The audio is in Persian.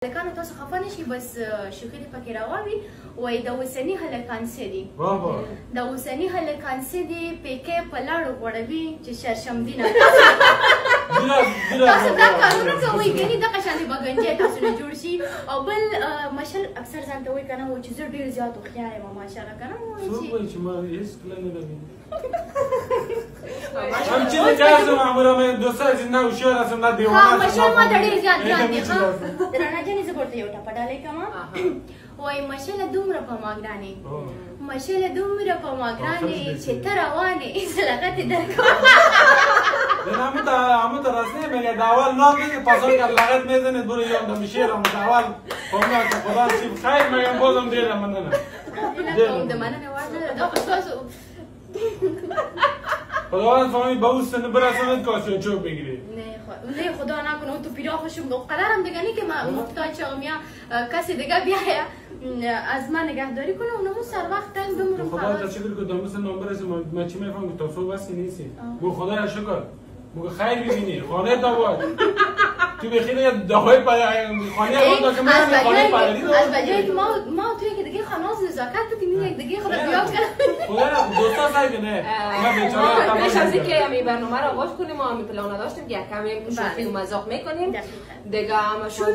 هلکانو تاسو خفه نشئ بس شوخي دې پکې راواوي وایي د اوسني هلکان څه دي د اوسني هلکان څه دي پیکې په لاړو غوړوي چې شرشمدي نه تاسو دا کارونه کوئ ګنې دغه شانې به ګنجی تاسو نه جوړ شي او بل مشر اکثر ځان ته وایي که نه و چې زه ډېر زیات هوښیار یم ماشاءالله که نه څوک وایي چې ما هېڅ کله نه ده وینې همچنین که هستم معمولا من دوستان چې نه هوښیار هستم نه دیوانه مشر ما ته ډېر زیات ګران دي رڼا جانې زه به ورته یو ټپه ډالۍ کوم وایي مشله دومره په ما ګرانې مشله دومره په ما ګرانې چې ته روانې زه لغتې درکوم همون رسمه میگه داول ناگه پاسان که لغت میزنید برو یا میشیرم داول خدا که خدا چیب خیر میگم بازم دیرم من نه د مننه وړ نه ده دا خو ستاسو خداوند فهمی به اون سن برساند کاسه چوب بگیری نه خدا نکنه اون تو پیراه شم قدرم دیگه نی که محتاج شم یا کسی دیگه بیاید از من نگهداری کنه اونمو سر وقت تنگ بمونم خدا تشکر که داموس نمبر است من چی میفهم که تو بسی نیستی بو خدا را شکر بو خیر ببینی خانه داوود تو بخیر داوی خانه خود که من خانه پایدی از بجای که ما توی که دیگه خانه از نزاکت بودیم یک دیگه خدا بیاد کنه خدا را دوستا سعی کنه ما بیچاره پیش از اینکه همین برنامه را آغاز کنیم ما هم اطلاع نداشتیم که یک کمی شوخی و مذاق میکنیم دیگه همه شما